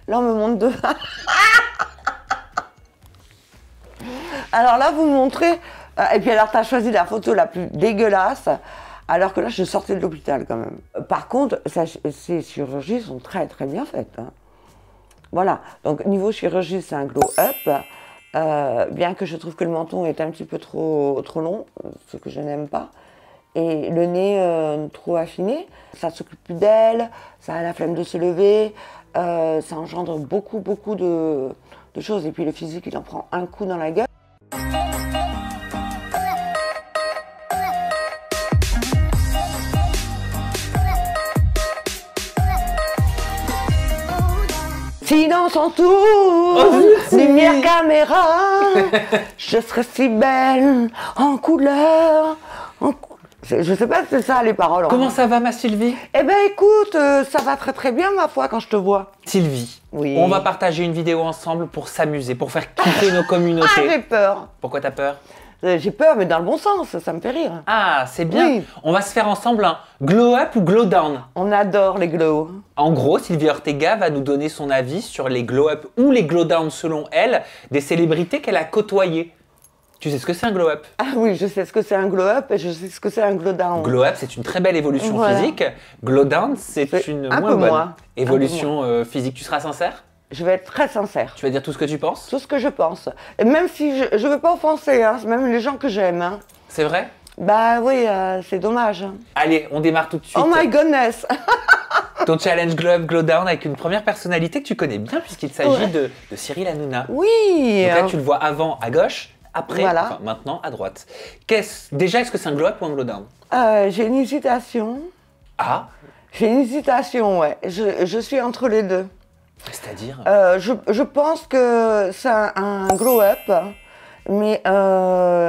Là, on me montre deux. Alors là, vous me montrez... Et puis alors, tu as choisi la photo la plus dégueulasse, alors que là, je sortais de l'hôpital quand même. Par contre, ces chirurgies sont très très bien faites. Hein. Voilà, donc niveau chirurgie, c'est un glow-up. Bien que je trouve que le menton est un petit peu trop long, ce que je n'aime pas. Et le nez trop affiné, ça s'occupe plus d'elle, ça a la flemme de se lever, ça engendre beaucoup de choses. Et puis le physique, il en prend un coup dans la gueule. Silence entoure, lumière, caméra, je serai si belle en couleur. Je sais pas si c'est ça les paroles. Comment ça va ma Sylvie? Eh ben écoute, ça va très très bien ma foi quand je te vois. Sylvie, oui. On va partager une vidéo ensemble pour s'amuser, pour faire kiffer nos communautés. Ah, j'ai peur. Pourquoi t'as peur? J'ai peur, mais dans le bon sens, ça me fait rire. Ah, c'est bien. Oui. On va se faire ensemble un glow up ou glow down. On adore les glows. En gros, Sylvie Ortega va nous donner son avis sur les glow up ou les glow down selon elle, des célébrités qu'elle a côtoyées. Tu sais ce que c'est un glow up? Ah oui, je sais ce que c'est un glow up et je sais ce que c'est un glow down. Glow up, c'est une très belle évolution voilà. physique. Glow down, c'est une un moins peu bonne moins. évolution physique. Tu seras sincère? Je vais être très sincère. Tu vas dire tout ce que tu penses? Tout ce que je pense. Et même si je ne veux pas offenser, hein, même les gens que j'aime. Hein. C'est vrai? Bah oui, c'est dommage. Allez, on démarre tout de suite. Oh my goodness. Ton challenge glow up, glow down avec une première personnalité que tu connais bien puisqu'il s'agit de Cyril Hanouna. Oui. Donc là, tu le vois avant à gauche, après, voilà. enfin, maintenant à droite. Déjà, est-ce que c'est un glow up ou un glow down? J'ai une hésitation. Ah. J'ai une hésitation, ouais. Je suis entre les deux. C'est-à-dire je pense que c'est un glow-up, mais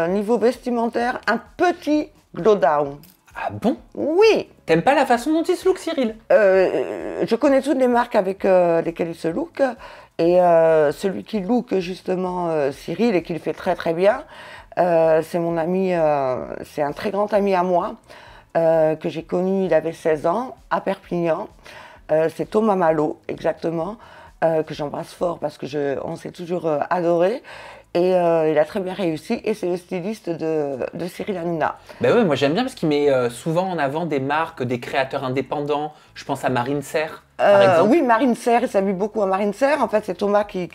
niveau vestimentaire, un petit glow-down. Ah bon? Oui. T'aimes pas la façon dont il se look, Cyril? Je connais toutes les marques avec lesquelles il se look. Et celui qui look justement Cyril et qui le fait très très bien, c'est mon ami, c'est un très grand ami à moi, que j'ai connu, il avait 16 ans, à Perpignan. C'est Thomas Malo, exactement, que j'embrasse fort parce que on s'est toujours adoré. Et il a très bien réussi et c'est le styliste de Cyril Hanouna. Ben oui, moi j'aime bien parce qu'il met souvent en avant des marques, des créateurs indépendants. Je pense à Marine Serre, par exemple. Oui, Marine Serre, il s'habille beaucoup à Marine Serre. En fait, c'est Thomas qui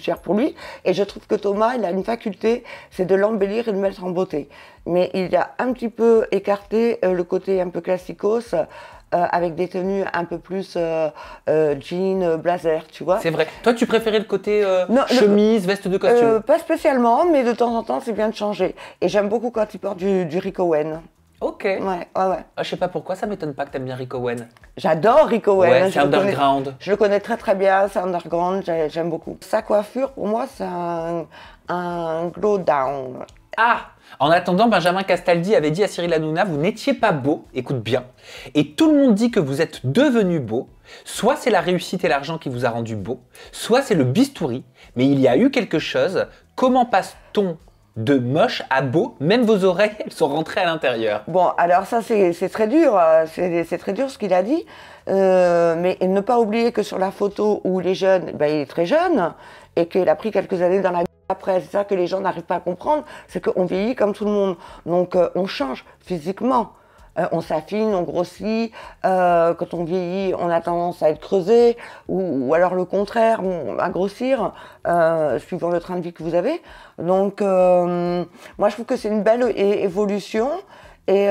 gère pour lui. Et je trouve que Thomas, il a une faculté, c'est de l'embellir et de le mettre en beauté. Mais il a un petit peu écarté le côté un peu classicos, avec des tenues un peu plus jean, blazer, tu vois. C'est vrai. Toi, tu préférais le côté chemise, veste de costume? Pas spécialement, mais de temps en temps, c'est bien de changer. Et j'aime beaucoup quand il porte du Rick Owen. Ok. Ouais. Ah, je sais pas pourquoi, ça m'étonne pas que t'aimes bien Rick Owen. J'adore Rick Owen. Ouais, c'est underground. Je le connais très très bien, c'est underground, j'aime beaucoup. Sa coiffure, pour moi, c'est un glow down. Ah! En attendant, Benjamin Castaldi avait dit à Cyril Hanouna, vous n'étiez pas beau, écoute bien. Et tout le monde dit que vous êtes devenu beau. Soit c'est la réussite et l'argent qui vous a rendu beau, soit c'est le bistouri. Mais il y a eu quelque chose. Comment passe-t-on de moche à beau? Même vos oreilles, elles sont rentrées à l'intérieur. Bon, alors ça, c'est très dur. C'est très dur ce qu'il a dit. Mais ne pas oublier que sur la photo où il est jeune, ben, il est très jeune et qu'il a pris quelques années dans la vie après. C'est ça que les gens n'arrivent pas à comprendre, c'est qu'on vieillit comme tout le monde. Donc on change physiquement. On s'affine, on grossit. Quand on vieillit, on a tendance à être creusé ou alors le contraire, à grossir, suivant le train de vie que vous avez. Donc moi, je trouve que c'est une belle évolution. Et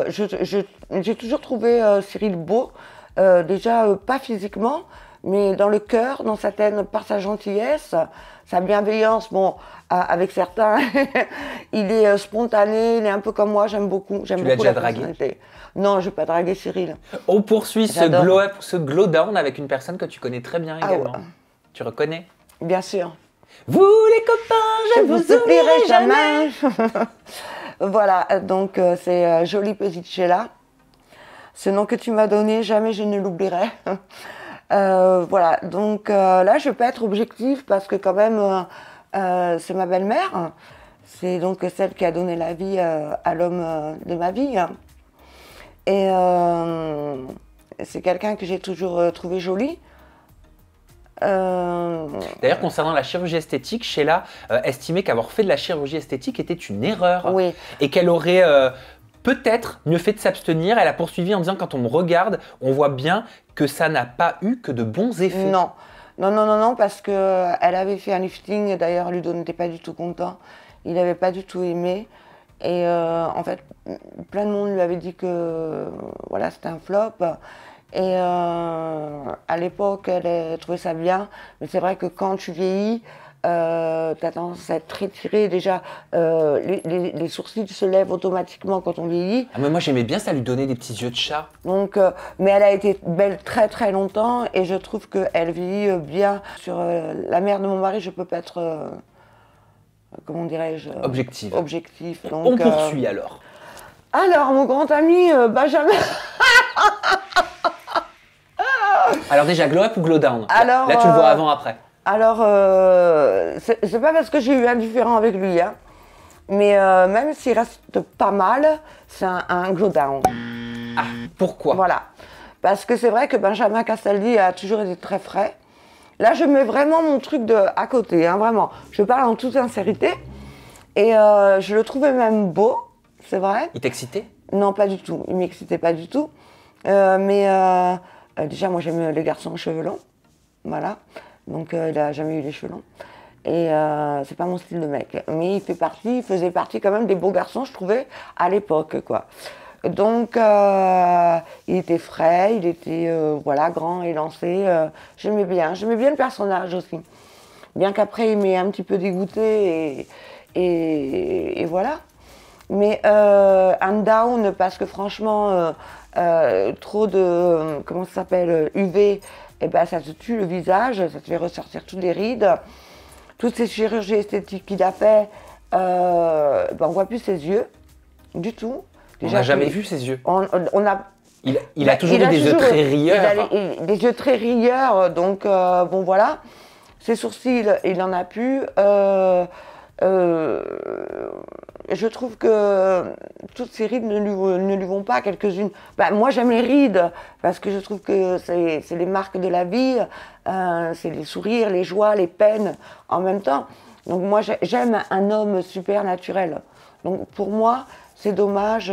j'ai toujours trouvé Cyril beau, déjà pas physiquement, mais dans le cœur, dans sa tête, par sa gentillesse, sa bienveillance. Bon, avec certains, il est spontané, il est un peu comme moi, j'aime beaucoup. Tu l'as déjà dragué? Non, je ne vais pas draguer Cyril. On poursuit ce glow up, ce glow down avec une personne que tu connais très bien également. Ah ouais. Tu reconnais? Bien sûr. Vous les copains, je vous oublierai jamais. Voilà, donc c'est Jolie Pesicella. Ce nom que tu m'as donné, jamais je ne l'oublierai. Voilà, donc là je peux être objective parce que quand même c'est ma belle-mère. C'est donc celle qui a donné la vie à l'homme de ma vie. Et c'est quelqu'un que j'ai toujours trouvé joli. D'ailleurs, concernant la chirurgie esthétique, Sheila estimait qu'avoir fait de la chirurgie esthétique était une erreur. Oui. Et qu'elle aurait peut-être mieux fait de s'abstenir. Elle a poursuivi en disant, quand on me regarde, on voit bien que ça n'a pas eu que de bons effets. Non. Non, non, non, non, parce qu'elle avait fait un lifting, d'ailleurs Ludo n'était pas du tout content, il n'avait pas du tout aimé. Et en fait, plein de monde lui avait dit que voilà, c'était un flop. Et à l'époque, elle trouvait ça bien. Mais c'est vrai que quand tu vieillis, t'as tendance à être très tiré. Déjà, les sourcils se lèvent automatiquement quand on vieillit. Ah, mais moi j'aimais bien, ça lui donnait des petits yeux de chat. Donc, mais elle a été belle très très longtemps. Et je trouve qu'elle vieillit bien. Sur la mère de mon mari, je peux pas être... comment dirais-je Objective. Objectif. Donc, On poursuit alors. Alors, mon grand ami Benjamin. Alors déjà, glow up ou glow down? Alors, là, tu le vois avant, après. Alors, c'est pas parce que j'ai eu un différent avec lui, hein, mais même s'il reste pas mal, c'est un glow down. Ah, pourquoi? Voilà. Parce que c'est vrai que Benjamin Castaldi a toujours été très frais. Là, je mets vraiment mon truc à côté, hein, vraiment. Je parle en toute sincérité. Et je le trouvais même beau, c'est vrai. Il t'excitait? Non, pas du tout. Il m'excitait pas du tout. Déjà, moi, j'aime les garçons aux cheveux longs. Voilà. Donc, il n'a jamais eu les cheveux longs. Et c'est pas mon style de mec. Mais il faisait partie quand même des beaux garçons, je trouvais, à l'époque, quoi. Donc, il était frais, il était, voilà, grand, élancé. J'aimais bien le personnage aussi. Bien qu'après, il m'ait un petit peu dégoûté et voilà. Mais un down, parce que franchement, trop de, comment ça s'appelle, UV, eh ben, ça te tue le visage, ça te fait ressortir toutes les rides. Toutes ces chirurgies esthétiques qu'il a fait, ben, on ne voit plus ses yeux, du tout. On n'a jamais vu ses yeux. Il a toujours eu des yeux très rieurs. Des yeux très rieurs, donc bon voilà. Ses sourcils, il en a plus. Je trouve que toutes ces rides ne lui vont pas, quelques-unes. Ben, moi, j'aime les rides parce que je trouve que c'est les marques de la vie, c'est les sourires, les joies, les peines en même temps. Donc moi, j'aime un homme super naturel. Donc pour moi, c'est dommage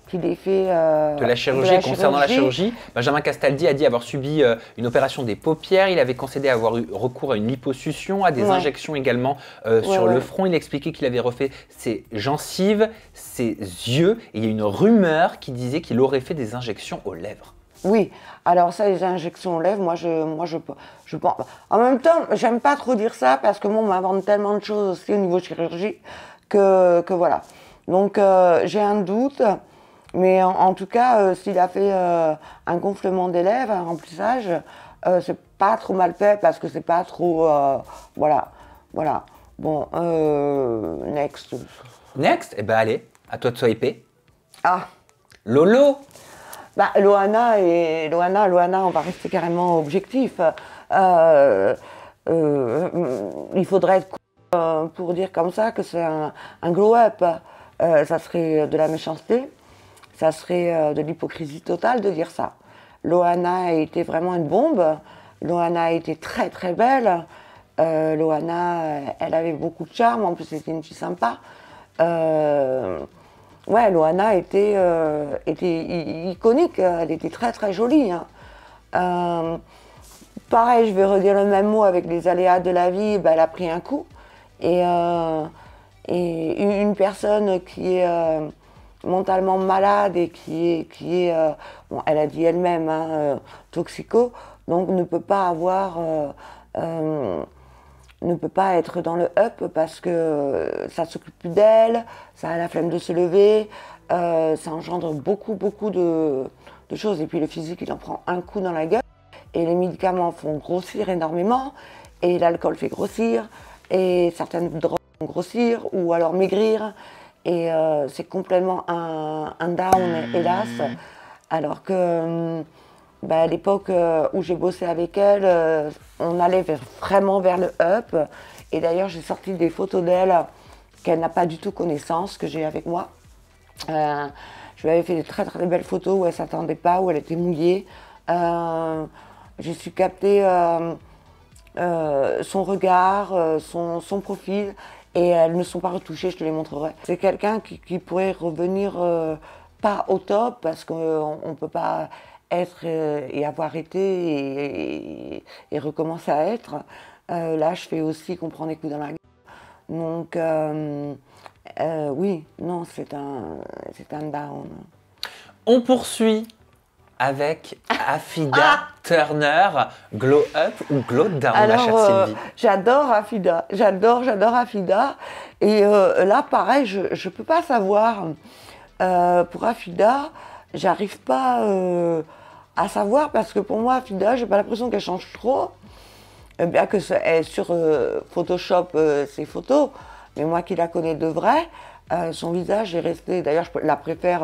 qu'il ait fait de la chirurgie. Concernant la chirurgie, Benjamin Castaldi a dit avoir subi une opération des paupières. Il avait concédé avoir eu recours à une liposuction, à des injections également sur le front. Il expliquait qu'il avait refait ses gencives, ses yeux. Et il y a une rumeur qui disait qu'il aurait fait des injections aux lèvres. Oui, alors ça, les injections aux lèvres, moi je pense. En même temps, j'aime pas trop dire ça parce que moi, on m'invente tellement de choses aussi au niveau chirurgie que voilà. Donc j'ai un doute. Mais en tout cas, s'il a fait un gonflement des lèvres, un remplissage, c'est pas trop mal fait parce que c'est pas trop... voilà. Bon, next. Next? Eh ben allez, à toi de swiper. Ah. Lolo. Bah, Loana, on va rester carrément objectif. Il faudrait être pour dire comme ça que c'est un glow-up. Ça serait de la méchanceté. Ça serait de l'hypocrisie totale de dire ça. Loana a été vraiment une bombe. Loana a été très très belle. Loana, elle avait beaucoup de charme. En plus, c'était une fille sympa. Ouais, Loana était iconique. Elle était très très jolie. Hein. Pareil, je vais redire le même mot avec les aléas de la vie. Ben, elle a pris un coup. Et une personne qui est mentalement malade et qui est bon, elle a dit elle-même, hein, toxico, donc ne peut pas être dans le up parce que ça s'occupe plus d'elle, ça a la flemme de se lever, ça engendre beaucoup de choses. Et puis le physique, il en prend un coup dans la gueule et les médicaments font grossir énormément et l'alcool fait grossir et certaines drogues font grossir ou alors maigrir. Et c'est complètement un down, hélas. Alors que bah, à l'époque où j'ai bossé avec elle, on allait vraiment vers le up. Et d'ailleurs, j'ai sorti des photos d'elle qu'elle n'a pas du tout connaissance, que j'ai avec moi. Je lui avais fait des très très belles photos où elle ne s'attendait pas, où elle était mouillée. J'ai su capter son regard, son profil, et elles ne sont pas retouchées, je te les montrerai. C'est quelqu'un qui pourrait revenir pas au top, parce qu'on ne peut pas être et avoir été et recommencer à être. Là, je fais aussi qu'on prend des coups dans la gueule. Donc, oui, non, c'est un down. On poursuit avec Afida Turner, Glow Up ou Glow Down, ma chère Sylvie? J'adore Afida, j'adore Afida. Et là, pareil, je ne peux pas savoir. Pour Afida, j'arrive pas à savoir, parce que pour moi, Afida, j'ai pas l'impression qu'elle change trop. Bien que sur Photoshop, ses photos, mais moi qui la connais de vrai, son visage est resté. D'ailleurs, je la préfère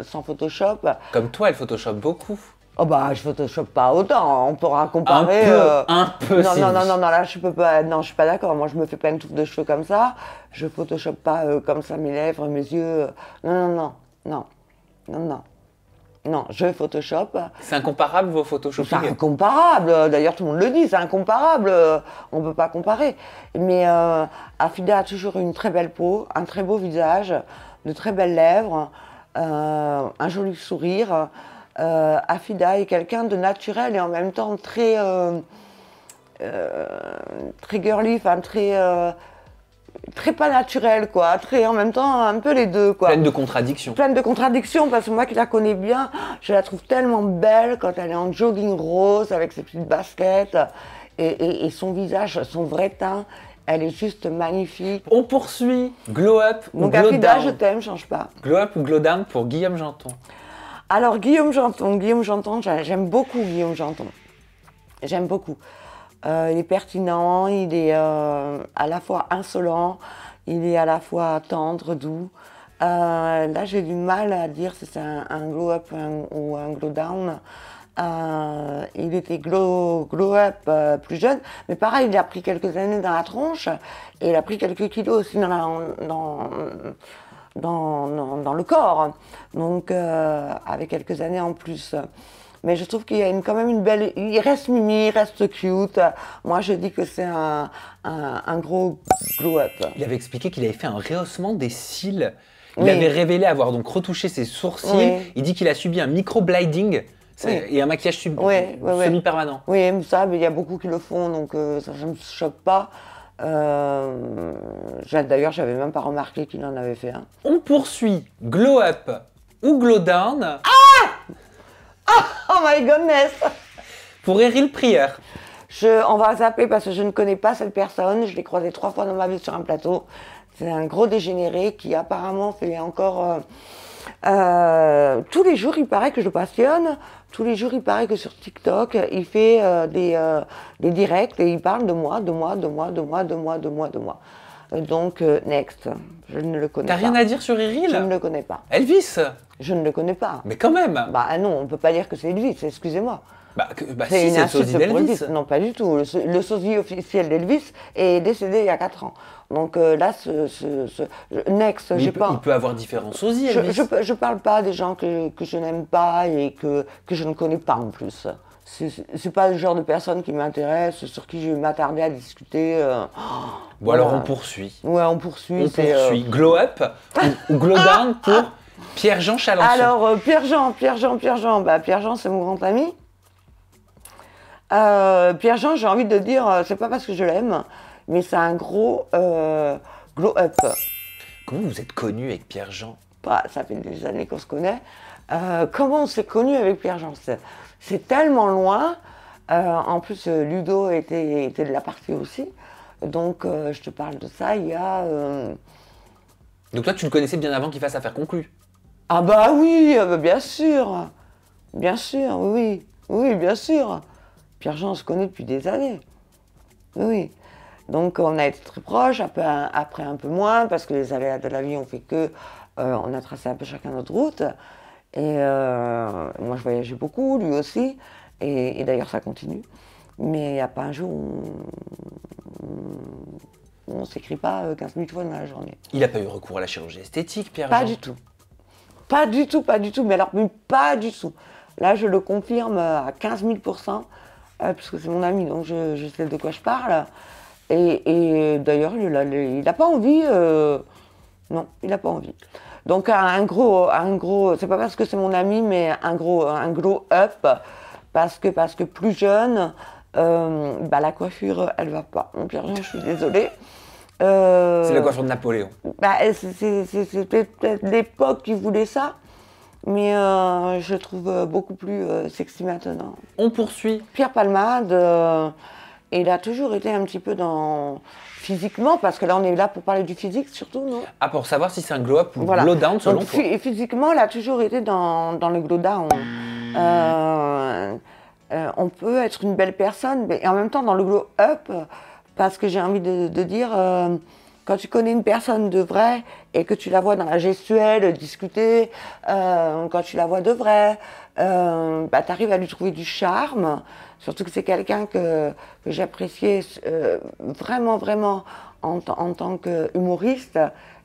sans Photoshop. Comme toi, elle Photoshop beaucoup. Oh bah, je Photoshop pas autant. On pourra comparer. Un peu. Non, là, je peux pas. Non, je suis pas d'accord. Moi, je me fais pas une touffe de cheveux comme ça. Je Photoshop pas comme ça mes lèvres, mes yeux. Non, je Photoshop. C'est incomparable vos C'est photoshopping? incomparable. D'ailleurs, tout le monde le dit, c'est incomparable. On ne peut pas comparer. Mais Afida a toujours une très belle peau, un très beau visage, de très belles lèvres, un joli sourire. Afida est quelqu'un de naturel et en même temps très girly, enfin très pas naturel, quoi. Très, en même temps, un peu les deux, quoi. Pleine de contradictions. Pleine de contradictions, parce que moi qui la connais bien, je la trouve tellement belle quand elle est en jogging rose avec ses petites baskets et son visage, son vrai teint, elle est juste magnifique. On poursuit Glow Up ou Donc Glow Afida, Down? je t'aime, change pas. Glow Up ou Glow Down pour Guillaume Janton? Alors Guillaume Janton, j'aime beaucoup Guillaume Janton. J'aime beaucoup. Il est pertinent, il est à la fois insolent, il est à la fois tendre, doux. Là, j'ai du mal à dire si c'est un glow-up ou un glow-down. Il était glow-up plus jeune, mais pareil, il a pris quelques années dans la tronche et il a pris quelques kilos aussi dans le corps. Donc, avec quelques années en plus. Mais je trouve qu'il y a quand même une belle... Il reste mimi, il reste cute. Moi, je dis que c'est un gros glow-up. Il avait expliqué qu'il avait fait un rehaussement des cils. Il Oui. avait révélé avoir donc retouché ses sourcils. Oui. Il dit qu'il a subi un micro-blinding Oui. et un maquillage Ouais. semi-permanent. Oui, mais ça, mais il y a beaucoup qui le font, donc ça ne me choque pas. D'ailleurs, j'avais même pas remarqué qu'il en avait fait un. On poursuit Glow Up ou Glow Down Oh my goodness! pour Eril Prieur. On va zapper parce que je ne connais pas cette personne. Je l'ai croisé 3 fois dans ma vie sur un plateau. C'est un gros dégénéré qui apparemment fait encore... tous les jours, il paraît que je le passionne. Tous les jours, il paraît que sur TikTok, il fait des directs et il parle de moi. Donc, next. Je ne le connais pas. T'as rien à dire sur Eril? Je ne le connais pas. Elvis? Je ne le connais pas. Mais quand même. Bah non, on ne peut pas dire que c'est Elvis, excusez-moi. Si, c'est le sosie pour d'Elvis. Non, pas du tout. Le sosie officiel d'Elvis est décédé il y a 4 ans. Donc là, next, Mais j'ai il pas... peut avoir différents sosies, Elvis. Je parle pas des gens que je n'aime pas et que je ne connais pas en plus. C'est pas le genre de personne qui m'intéresse, sur qui je vais m'attarder à discuter. Bon, alors on poursuit. Ouais, on poursuit. On poursuit. Glow Up ou Glow Down pour Pierre-Jean Chalençon. Alors, Pierre-Jean, bah, Pierre-Jean, c'est mon grand ami. Pierre-Jean, j'ai envie de dire, c'est pas parce que je l'aime, mais c'est un gros glow-up. Comment vous êtes connu avec Pierre-Jean? Bah, ça fait des années qu'on se connaît. Comment on s'est connu avec Pierre-Jean? C'est tellement loin. En plus, Ludo était de la partie aussi. Donc, je te parle de ça il y a... Donc toi, tu le connaissais bien avant qu'il fasse affaire conclue? Ah bah oui, bien sûr. Bien sûr, oui. Oui, bien sûr. Pierre-Jean, on se connaît depuis des années. Oui. Donc, on a été très proches, après un peu moins, parce que les aléas de la vie ont fait que on a tracé un peu chacun notre route. Et moi, je voyageais beaucoup, lui aussi. Et d'ailleurs, ça continue. Mais il n'y a pas un jour où on ne s'écrit pas 15 000 fois dans la journée. Il n'a pas eu recours à la chirurgie esthétique, Pierre-Jean? Pas du tout. Pas du tout. Mais alors, pas du tout. Là, je le confirme à 15 000 %. parce que c'est mon ami, donc je sais de quoi je parle. Et d'ailleurs, il n'a pas envie. Non, il n'a pas envie. Donc un gros, c'est pas parce que c'est mon ami, mais un gros up, parce que plus jeune, la coiffure, elle va pas. Donc Pierre-Jean, je suis désolée. C'est la coiffure de Napoléon. C'est peut-être l'époque qui voulait ça, mais je trouve beaucoup plus sexy maintenant. On poursuit. Pierre Palmade, il a toujours été un petit peu dans... Physiquement, parce que là on est là pour parler du physique surtout, non? Ah, pour savoir si c'est un glow-up ou glow-down selon toi. Physiquement, il a toujours été dans le glow-down. On peut être une belle personne, mais en même temps dans le glow-up, parce que j'ai envie de dire, quand tu connais une personne de vrai et que tu la vois dans la gestuelle, discuter, quand tu la vois de vrai, tu arrives à lui trouver du charme. Surtout que c'est quelqu'un que j'appréciais vraiment, vraiment en tant qu'humoriste.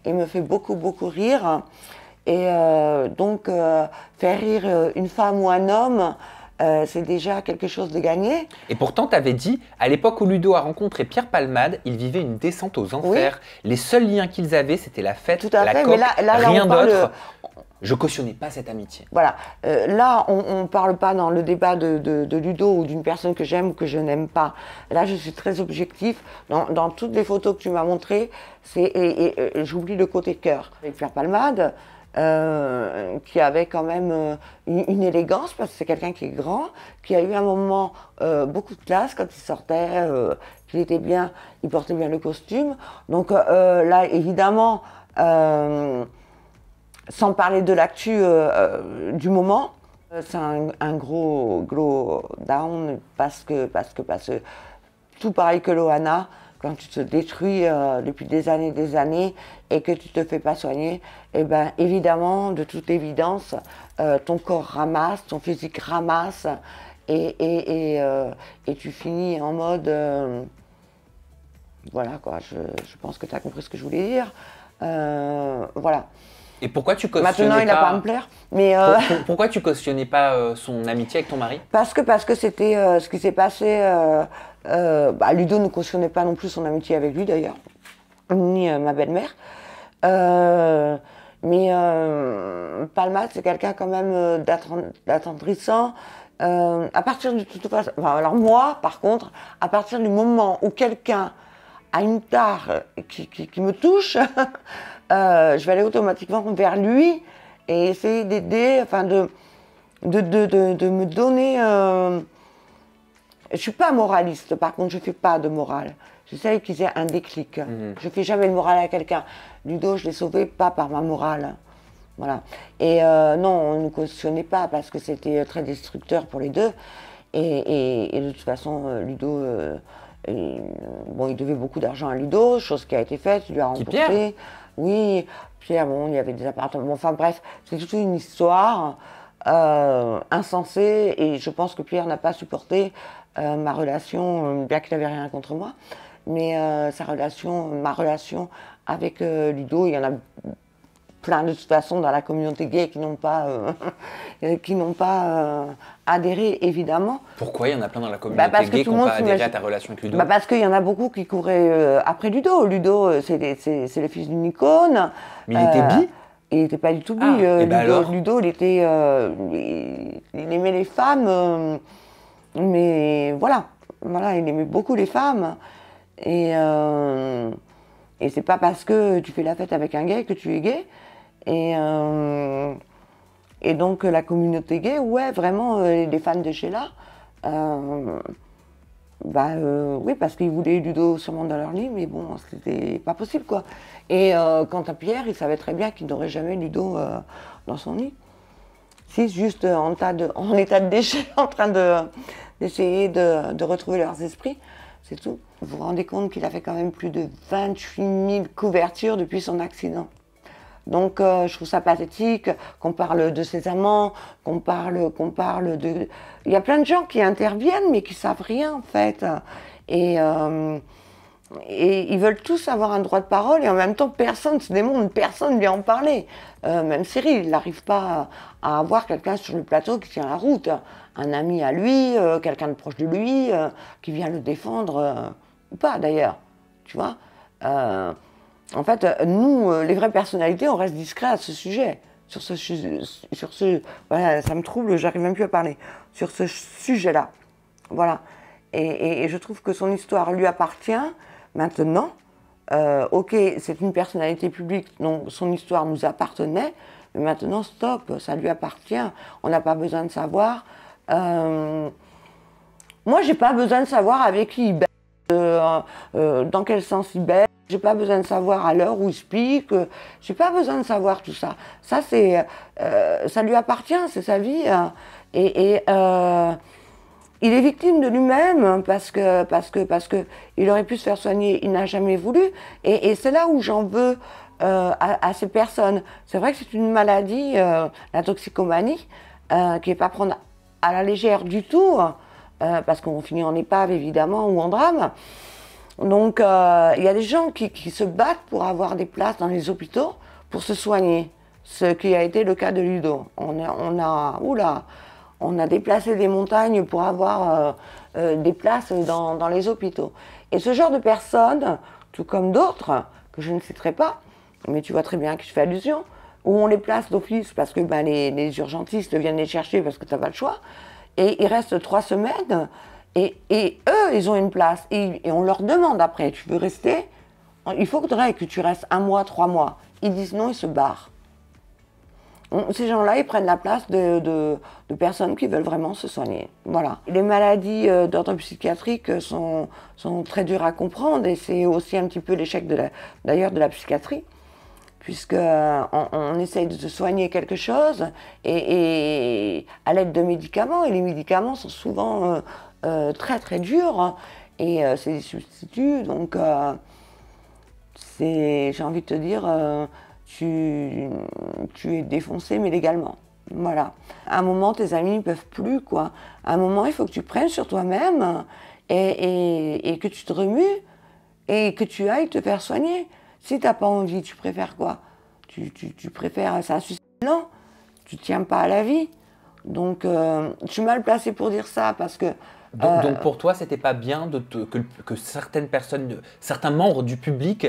Il me fait beaucoup, beaucoup rire. Et donc, faire rire une femme ou un homme, c'est déjà quelque chose de gagné. Et pourtant, tu avais dit, à l'époque où Ludo a rencontré Pierre Palmade, ils vivaient une descente aux enfers. Oui. Les seuls liens qu'ils avaient, c'était la fête, tout à la fait, coque, mais là, rien d'autre. Je cautionnais pas cette amitié. Voilà. Là, on ne parle pas dans le débat de Ludo ou d'une personne que j'aime ou que je n'aime pas. Là, je suis très objectif. Dans toutes les photos que tu m'as montrées, j'oublie le côté cœur. Avec Pierre Palmade, qui avait quand même une élégance, parce que c'est quelqu'un qui est grand, qui a eu un moment beaucoup de classe quand il sortait, qu'il était bien, il portait bien le costume. Donc là, évidemment... sans parler de l'actu du moment, c'est un gros glow down parce que tout pareil que Loana, quand tu te détruis depuis des années et que tu te fais pas soigner, et ben évidemment, de toute évidence, ton corps ramasse, ton physique ramasse et tu finis en mode voilà quoi. Je pense que tu as compris ce que je voulais dire. Voilà. Et pourquoi tu cautionnais Maintenant, il n'a pas à me plaire. Mais pourquoi tu cautionnais pas son amitié avec ton mari? Parce que c'était ce qui s'est passé. Ludo ne cautionnait pas non plus son amitié avec lui d'ailleurs, ni ma belle-mère. Mais Palmade, c'est quelqu'un quand même d'attendrissant. À partir de toute façon, alors moi, par contre, à partir du moment où quelqu'un a une tare qui me touche, je vais aller automatiquement vers lui et essayer d'aider, enfin de me donner... Je suis pas moraliste, par contre, je fais pas de morale. J'essaie qu'ils aient un déclic. Je fais jamais de morale à quelqu'un. Ludo, je l'ai sauvé pas par ma morale. Voilà. Et non, on ne cautionnait pas parce que c'était très destructeur pour les deux. Et de toute façon, Ludo... il devait beaucoup d'argent à Ludo, chose qui a été faite, il lui a remboursé. Pierre. Oui, Pierre, bon, il y avait des appartements. Enfin bref, c'est toute une histoire insensée et je pense que Pierre n'a pas supporté ma relation, bien qu'il n'avait rien contre moi, mais ma relation avec Ludo. Il y en a plein de toute façon dans la communauté gay qui n'ont pas, adhéré, évidemment. Pourquoi il y en a plein dans la communauté gay qui n'ont pas adhéré à ta relation avec Ludo? Parce qu'il y en a beaucoup qui couraient après Ludo. Ludo, c'est le fils d'une icône. Mais il était bi? Il n'était pas du tout bi. Ludo, il aimait les femmes, mais voilà, il aimait beaucoup les femmes. Et c'est pas parce que tu fais la fête avec un gay que tu es gay. Et donc la communauté gay, ouais, vraiment, les fans de Sheila, oui, parce qu'ils voulaient Ludo sûrement dans leur lit, mais bon, c'était pas possible, quoi. Et quant à Pierre, il savait très bien qu'il n'aurait jamais Ludo dans son lit. Si, juste en état de déchet, en train d'essayer de retrouver leurs esprits, c'est tout. Vous vous rendez compte qu'il a fait quand même plus de 28 000 couvertures depuis son accident. Donc je trouve ça pathétique qu'on parle de ses amants, qu'on parle de... Il y a plein de gens qui interviennent mais qui savent rien en fait. Et ils veulent tous avoir un droit de parole et en même temps personne se démontre, personne ne vient en parler. Même Cyril, il n'arrive pas à avoir quelqu'un sur le plateau qui tient la route. un ami à lui, quelqu'un de proche de lui, qui vient le défendre, ou pas d'ailleurs, tu vois. En fait, nous, les vraies personnalités, on reste discret à ce sujet. Voilà, ça me trouble, j'arrive même plus à parler. Sur ce sujet-là. Voilà. Et je trouve que son histoire lui appartient maintenant. Ok, c'est une personnalité publique, donc son histoire nous appartenait, mais maintenant, stop, ça lui appartient. On n'a pas besoin de savoir. Moi, j'ai pas besoin de savoir avec qui il baise, dans quel sens il baise. J'ai pas besoin de savoir à l'heure où il se pique. J'ai pas besoin de savoir tout ça. Ça, ça lui appartient, c'est sa vie. Il est victime de lui-même parce que il aurait pu se faire soigner, il n'a jamais voulu. Et c'est là où j'en veux à ces personnes. C'est vrai que c'est une maladie, la toxicomanie, qui n'est pas à prendre à la légère du tout, parce qu'on finit en épave évidemment ou en drame. Donc il y a des gens qui se battent pour avoir des places dans les hôpitaux pour se soigner, ce qui a été le cas de Ludo. On a déplacé des montagnes pour avoir des places dans les hôpitaux. Et ce genre de personnes, tout comme d'autres, que je ne citerai pas, mais tu vois très bien que je fais allusion, où on les place d'office parce que les urgentistes viennent les chercher parce que tu n'as pas le choix, et ils restent 3 semaines, et eux, ils ont une place, et on leur demande après, tu veux rester? Il faudrait que tu restes 1 mois, 3 mois. Ils disent non, ils se barrent. Ces gens-là, ils prennent la place de personnes qui veulent vraiment se soigner. Voilà. Les maladies d'ordre psychiatrique sont très dures à comprendre et c'est aussi un petit peu l'échec d'ailleurs de la psychiatrie, puisque on essaye de se soigner quelque chose et à l'aide de médicaments, et les médicaments sont souvent très très durs et c'est des substituts, donc j'ai envie de te dire... Tu es défoncé, mais légalement. Voilà. À un moment, tes amis ne peuvent plus, quoi. À un moment, il faut que tu prennes sur toi-même et que tu te remues et que tu ailles te faire soigner. Si tu n'as pas envie, tu préfères quoi? Tu préfères... C'est un suicide lent. Tu ne tiens pas à la vie. Donc, je suis mal placée pour dire ça parce que... Donc pour toi, c'était pas bien que certaines personnes, certains membres du public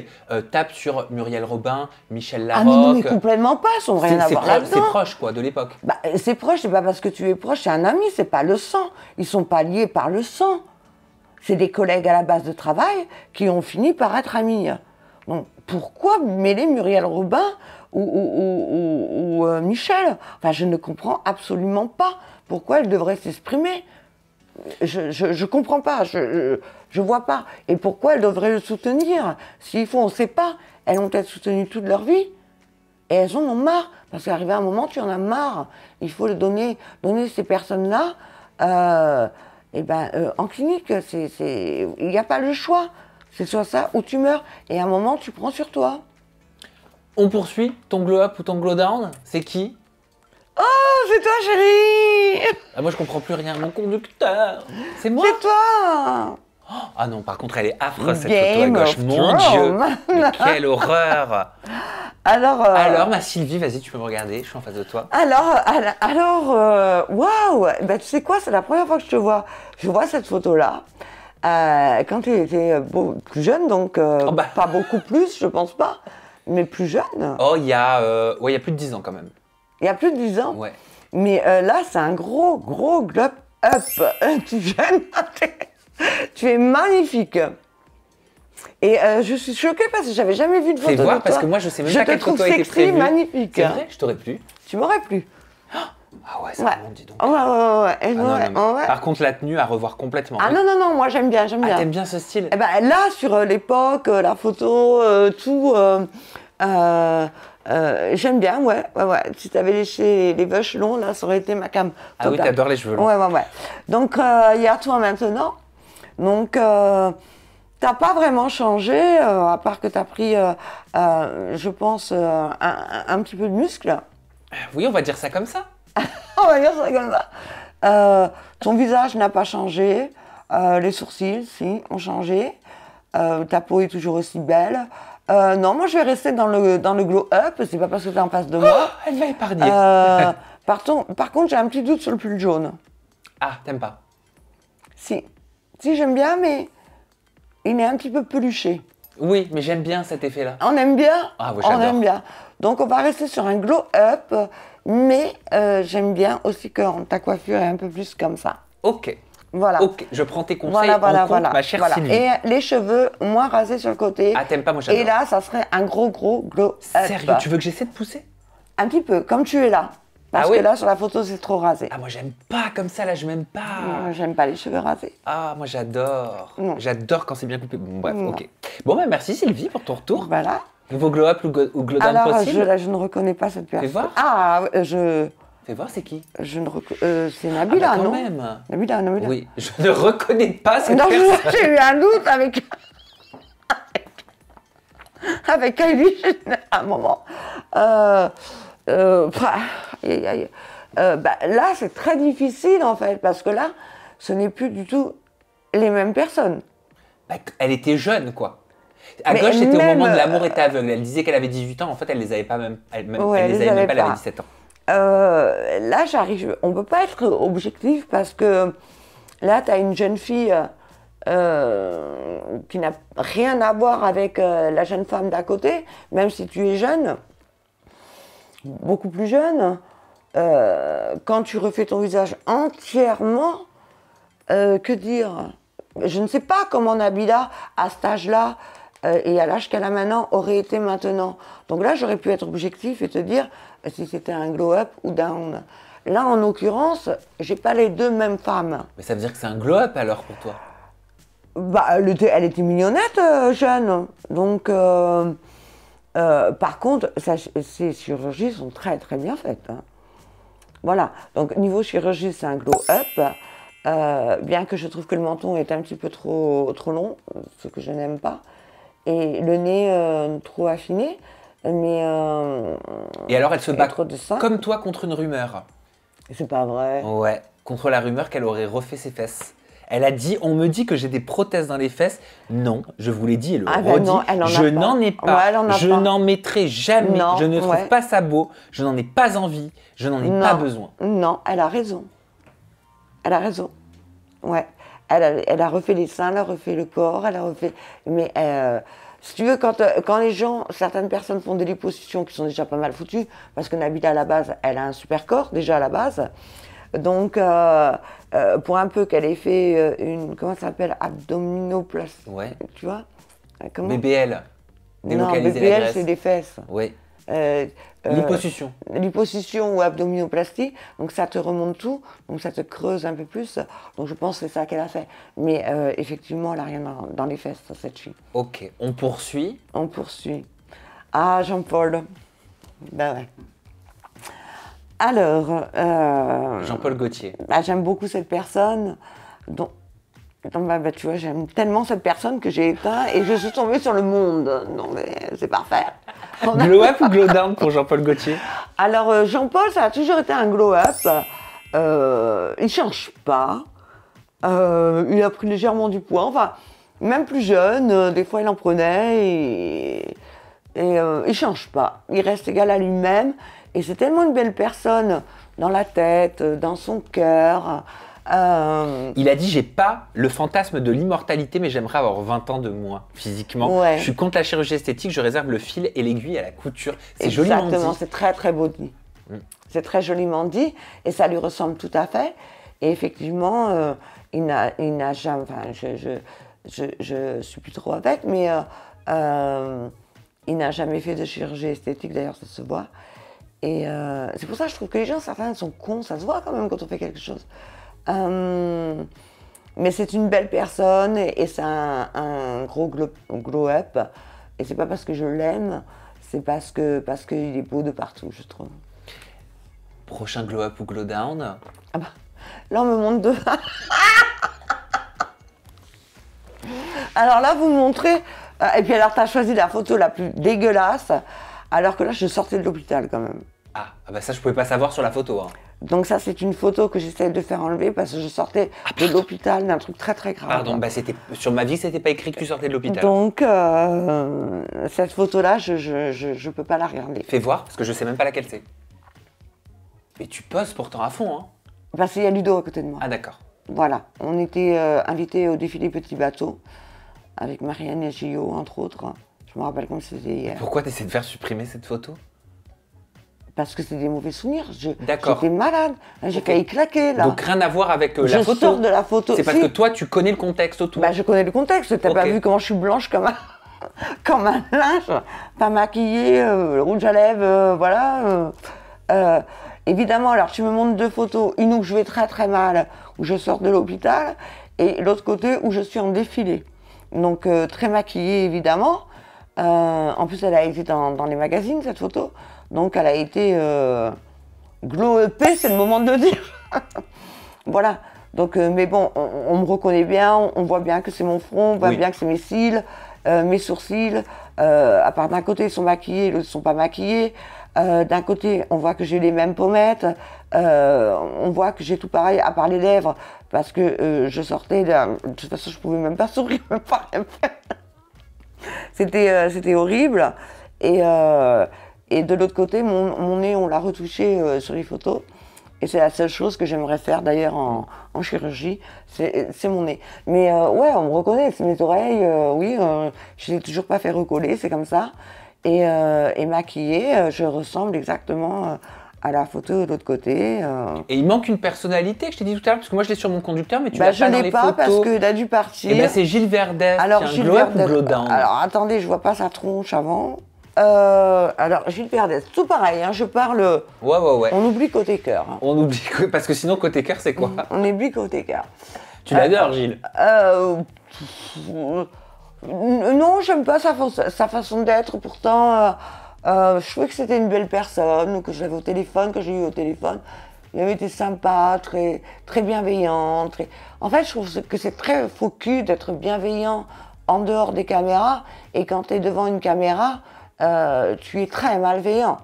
tapent sur Muriel Robin, Michel Larocque. Ah non, mais complètement pas, ils n'ont rien à voir là-dedans. C'est proche quoi, de l'époque. Bah, c'est proche, c'est pas parce que tu es proche, c'est un ami, c'est pas le sang. Ils sont pas liés par le sang. C'est des collègues à la base de travail qui ont fini par être amis. Donc pourquoi mêler Muriel Robin ou Michel? Enfin, je ne comprends absolument pas pourquoi elle devrait s'exprimer. Je comprends pas, je vois pas. Et pourquoi elles devraient le soutenir? S'il faut, on ne sait pas. Elles ont peut-être soutenu toute leur vie. Et elles en ont marre. Parce qu'arrivé à un moment, tu en as marre. Il faut le donner ces personnes-là en clinique. Il n'y a pas le choix. C'est soit ça ou tu meurs. Et à un moment, tu prends sur toi. On poursuit. Ton glow up ou ton glow down, c'est qui? Oh, c'est toi, chérie! Ah, moi, je comprends plus rien. Mon conducteur, c'est moi? C'est toi! Ah non, par contre, elle est affreuse, cette photo à gauche. Mon Dieu! Mais quelle horreur! Alors, ma Sylvie, vas-y, tu peux me regarder, je suis en face de toi. Waouh! Ben, tu sais quoi, c'est la première fois que je te vois. Je vois cette photo-là. Quand tu étais plus jeune, donc pas beaucoup plus, je pense pas, mais plus jeune. Oh, il y a plus de 10 ans quand même. Il y a plus de 10 ans. Ouais. Mais là, c'est un gros glow up. Tu es jeune, tu es magnifique. Et je suis choquée parce que j'avais jamais vu de photo de toi. Fais voir, parce que moi, je sais même pas quelle photo a été prévue. Je te trouve sexy, magnifique. C'est vrai, je t'aurais plu. Tu m'aurais plu. Ah ouais, ça remonte, dis donc. Ouais. Par contre, la tenue à revoir complètement. Ah non, moi j'aime bien. Ah, t'aimes bien ce style? Eh ben, là, sur l'époque, la photo, tout... j'aime bien, ouais. Si t'avais léché les cheveux longs, là, ça aurait été ma cam. Ah oui, t'adores les cheveux longs. Ouais. Donc, il y a toi maintenant. Donc, t'as pas vraiment changé, à part que t'as pris, je pense, un petit peu de muscle. Oui, on va dire ça comme ça. On va dire ça comme ça. Ton visage n'a pas changé. Les sourcils, si, ont changé. Ta peau est toujours aussi belle. Non, moi je vais rester dans le glow up, c'est pas parce que tu es en face de moi. Elle m'a épargné. Par contre, j'ai un petit doute sur le pull jaune. Ah, t'aimes pas? Si. Si, j'aime bien, mais il est un petit peu peluché. Oui, mais j'aime bien cet effet-là. On aime bien? Ah, oui, On j'adore. aime bien. Donc, on va rester sur un glow-up, mais j'aime bien aussi que ta coiffure est un peu plus comme ça. Ok. Voilà. Ok, je prends tes conseils Voilà, voilà, en compte, voilà. ma chère Voilà. Sylvie. Et les cheveux moins rasés sur le côté. Ah, t'aimes pas, moi j'adore. Et là, ça serait un gros glow-up. Sérieux, tu veux que j'essaie de pousser? Un petit peu, comme tu es là. Parce Ah oui? que là, sur la photo, c'est trop rasé. Ah, moi j'aime pas comme ça, là, je m'aime pas. J'aime pas les cheveux rasés. Ah, moi j'adore. Non. J'adore quand c'est bien coupé. Bon, bref, Non. ok. Bon, bah merci Sylvie pour ton retour. Voilà. Nouveau glow-up ou glow-down Alors, possible? je ne reconnais pas cette personne. voir. Ah, Fais voir, c'est qui? je ne c'est Ah, Nabila, bah, quand non? même. Nabila. Oui, je ne reconnais pas cette Non, personne. j'ai eu un doute avec... avec Kylie Jenner à un moment. Aïe, aïe. Là, c'est très difficile, en fait, parce que là, ce n'est plus du tout les mêmes personnes. Bah, elle était jeune, quoi. À Mais gauche, c'était au même, moment de l'amour était aveugle. Elle disait qu'elle avait 18 ans. En fait, elle les avait pas même. Ouais, Elle les avait même pas, elle avait 17 ans. Là, on ne peut pas être objectif parce que là, tu as une jeune fille qui n'a rien à voir avec la jeune femme d'à côté, même si tu es jeune, beaucoup plus jeune. Quand tu refais ton visage entièrement, que dire? Je ne sais pas comment Nabila, à cet âge-là, et à l'âge qu'elle a maintenant, aurait été maintenant. Donc là, j'aurais pu être objectif et te dire si c'était un glow-up ou down. Là, en l'occurrence, j'ai pas les deux mêmes femmes. Mais ça veut dire que c'est un glow-up alors pour toi? Bah, elle était mignonnette, jeune. Donc, par contre, ces chirurgies sont très très bien faites. Hein. Voilà. Donc, niveau chirurgie, c'est un glow-up. Bien que je trouve que le menton est un petit peu trop long, ce que je n'aime pas. Et le nez trop affiné. Mais. Et alors, elle se bat trop de seins. comme toi contre une rumeur. C'est pas vrai. Ouais, contre la rumeur qu'elle aurait refait ses fesses. Elle a dit, on me dit que j'ai des prothèses dans les fesses. Non, je vous l'ai dit et le redis, non, elle en a je pas. n'en ai pas. Ouais, elle en a Je pas. n'en mettrai jamais. Non, Je ne trouve ouais. pas ça beau. Je n'en ai pas envie. Je n'en ai pas besoin. Non, elle a raison. Elle a raison. Ouais. Elle a refait les seins, elle a refait le corps, elle a refait. Mais si tu veux, quand les gens, certaines personnes font des liposuctions qui sont déjà pas mal foutues, parce que Nabila à la base, elle a un super corps déjà à la base. Donc, pour un peu qu'elle ait fait une, comment ça s'appelle, abdominoplastie, Ouais. tu vois comment? BBL. Non, Délocaliser la BBL, graisse. c'est des fesses. Oui. Euh, Liposuction. liposuction ou abdominoplastie, donc ça te remonte tout, donc ça te creuse un peu plus. Donc je pense que c'est ça qu'elle a fait. Mais effectivement, elle n'a rien dans les fesses, cette fille. Ok, on poursuit. On poursuit. Ah, Jean-Paul. Ben ouais. Alors, Jean-Paul Gaultier. j'aime beaucoup cette personne. Donc, tu vois, j'aime tellement cette personne que j'ai éteint et je suis tombée sur le monde. Non, mais c'est parfait. Glow up ou glow down pour Jean-Paul Gaultier? Alors, Jean-Paul, ça a toujours été un glow-up. Il change pas. Il a pris légèrement du poids. Enfin, même plus jeune, des fois il en prenait et il change pas. Il reste égal à lui-même. Et c'est tellement une belle personne dans la tête, dans son cœur. Il a dit, j'ai pas le fantasme de l'immortalité, mais j'aimerais avoir 20 ans de moins physiquement. Ouais. Je suis contre la chirurgie esthétique, je réserve le fil et l'aiguille à la couture. C'est joliment Exactement, dit. c'est très très beau dit. C'est très joliment dit et ça lui ressemble tout à fait. Et effectivement, il n'a jamais. Enfin, je suis plus trop avec, mais il n'a jamais fait de chirurgie esthétique, d'ailleurs, ça se voit. Et c'est pour ça que je trouve que les gens, certains sont cons, ça se voit quand même quand on fait quelque chose. Mais c'est une belle personne et c'est un gros glow-up. Et c'est pas parce que je l'aime, c'est parce qu'il est beau de partout, je trouve. Prochain glow up ou glow down? Ah bah, là, on me montre deux. Alors là, vous me montrez. Et puis alors, tu as choisi la photo la plus dégueulasse, alors que là, je sortais de l'hôpital quand même. Ah bah ça, je pouvais pas savoir sur la photo. Hein. Donc ça, c'est une photo que j'essaie de faire enlever parce que je sortais de l'hôpital d'un truc très très grave. Pardon, bah sur ma vie, c'était pas écrit que tu sortais de l'hôpital. Donc, cette photo-là, je peux pas la regarder. Fais voir, parce que je sais même pas laquelle c'est. Mais tu poses pourtant à fond, hein. Parce qu'il y a Ludo à côté de moi. Ah d'accord. Voilà, on était invités au défilé Petit Bateau avec Marianne et Gio, entre autres. Je me rappelle comme c'était hier. Pourquoi tu essaies de faire supprimer cette photo? Parce que c'est des mauvais souvenirs. D'accord. J'étais malade. J'ai qu'à y claquer, là. Donc rien à voir avec la photo. Je sors de la photo. C'est parce que toi, tu connais le contexte autour. Bah, je connais le contexte. T'as pas vu comment je suis blanche comme un, comme un linge, pas maquillée, le rouge à lèvres, voilà. Évidemment, alors tu me montres 2 photos. Une où je vais très très mal, où je sors de l'hôpital, et l'autre côté où je suis en défilé. Donc très maquillée, évidemment. En plus, elle a été dans les magazines, cette photo. Donc, elle a été glow upée, c'est le moment de le dire. Voilà. Donc, mais bon, on me reconnaît bien, on voit bien que c'est mon front, on voit bien que c'est mes cils, mes sourcils. À part d'un côté, ils sont maquillés, l'autre, ils ne sont pas maquillés. D'un côté, on voit que j'ai les mêmes pommettes. On voit que j'ai tout pareil, à part les lèvres, parce que je sortais de toute façon, je ne pouvais même pas sourire, même pas rien faire. C'était horrible. Et de l'autre côté, mon nez, on l'a retouché sur les photos. Et c'est la seule chose que j'aimerais faire d'ailleurs en chirurgie, c'est mon nez. Mais ouais, on me reconnaît, c'est mes oreilles, oui, je ne l'ai toujours pas fait recoller, c'est comme ça. Et maquillée, je ressemble exactement à la photo de l'autre côté. Et il manque une personnalité que je t'ai dit tout à l'heure, parce que moi je l'ai sur mon conducteur, mais tu l'as pas dans les photos. Je l'ai pas parce qu'il a dû partir. Et ben c'est Gilles Verdès, alors, qui a un glow-up ou glow-down. Alors attendez, je vois pas sa tronche avant. Alors Gilles Verdès, tout pareil, hein, je parle. Ouais. On oublie côté cœur. Hein. On oublie, parce que sinon côté cœur c'est quoi? On oublie côté cœur. Tu l'adores, Gilles? Non, j'aime pas sa façon d'être. Pourtant, je trouvais que c'était une belle personne, que j'avais au téléphone, que j'ai eu au téléphone. Il avait été sympa, très, très bienveillant. En fait, je trouve que c'est très faux cul d'être bienveillant en dehors des caméras. Et quand tu es devant une caméra, tu es très malveillant.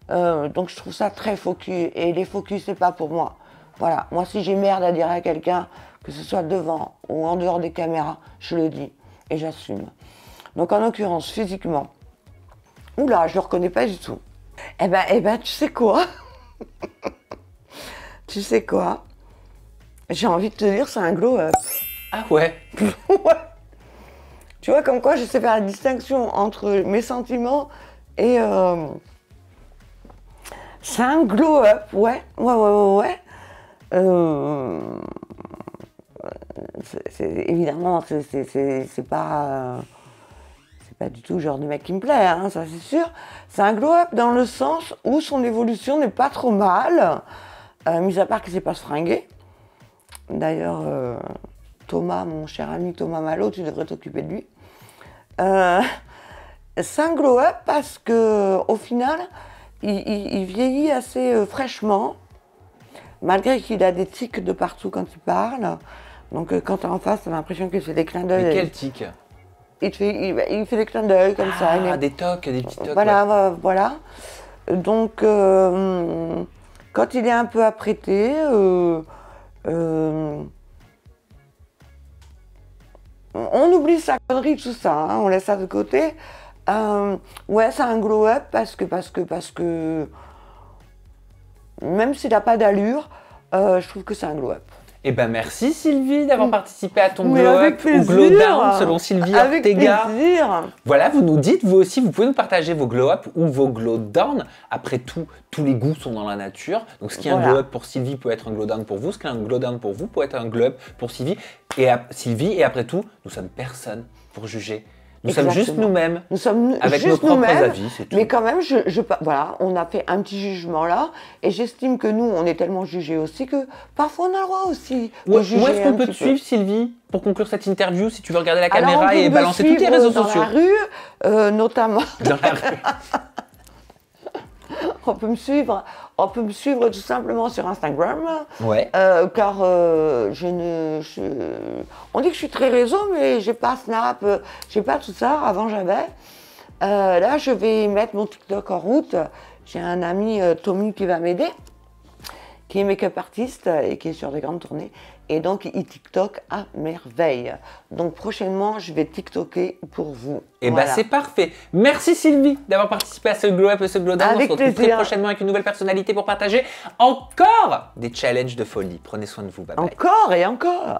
Donc je trouve ça très faux cul. Et les faux cul, c'est pas pour moi. Voilà. Moi, si j'ai merde à dire à quelqu'un, que ce soit devant ou en dehors des caméras, je le dis. Et j'assume. Donc en l'occurrence, physiquement, oula, je le reconnais pas du tout. Eh ben, tu sais quoi? Tu sais quoi? J'ai envie de te dire, c'est un glow-up. Ah ouais? Ouais. Tu vois, comme quoi je sais faire la distinction entre mes sentiments et... c'est un glow-up, ouais. Évidemment, c'est pas du tout le genre de mec qui me plaît, hein, ça c'est sûr. C'est un glow-up dans le sens où son évolution n'est pas trop mal, mis à part qu'il sait pas se fringuer. D'ailleurs, Thomas, mon cher ami Thomas Malo, tu devrais t'occuper de lui. C'est un glow-up parce que au final, il vieillit assez fraîchement, malgré qu'il a des tics de partout quand il parle. Donc quand tu es en face, tu as l'impression qu'il fait des clins d'œil. Mais quel tic? Il fait des clins d'œil comme ça. Ah, des tocs, des petits tocs. Voilà, ouais. voilà. Donc quand il est un peu apprêté, on oublie sa connerie, tout ça, hein, on laisse ça de côté. Ouais, c'est un glow-up parce que même s'il n'a pas d'allure, je trouve que c'est un glow-up. Eh ben merci Sylvie d'avoir participé à ton Mais glow-up ou glow-down selon Sylvie avec Ortega. Plaisir. Voilà, vous nous dites, vous aussi, vous pouvez nous partager vos glow-up ou vos glow-down. Après tout, tous les goûts sont dans la nature. Donc ce qui est un glow-up pour Sylvie peut être un glow-down pour vous. Ce qui est un glow-down pour vous peut être un glow-up pour Sylvie. Et après tout, nous sommes personne pour juger. Nous sommes juste nous-mêmes, avec nos propres avis, c'est tout. Mais quand même, voilà, on a fait un petit jugement là, et j'estime que nous, on est tellement jugés aussi que parfois on a le droit aussi de juger. Où est-ce qu'on peut te suivre, Sylvie, pour conclure cette interview, si tu veux regarder la caméra et balancer tous tes réseaux sociaux? Dans la rue, notamment. Dans la rue. On peut me suivre tout simplement sur Instagram, ouais. car on dit que je suis très réseau, mais j'ai pas Snap, j'ai pas tout ça. Avant j'avais. Là, je vais mettre mon TikTok en route. J'ai un ami Tommy qui va m'aider, qui est make-up artiste et qui est sur des grandes tournées. Et donc, il TikTok à merveille. Donc, prochainement, je vais TikToker pour vous. Et Voilà. bah c'est parfait. Merci Sylvie d'avoir participé à ce Glow Up et ce Glow Down. On se Avec retrouve très plaisir. prochainement avec une nouvelle personnalité pour partager encore des challenges de folie. Prenez soin de vous. Bye bye. Encore et encore.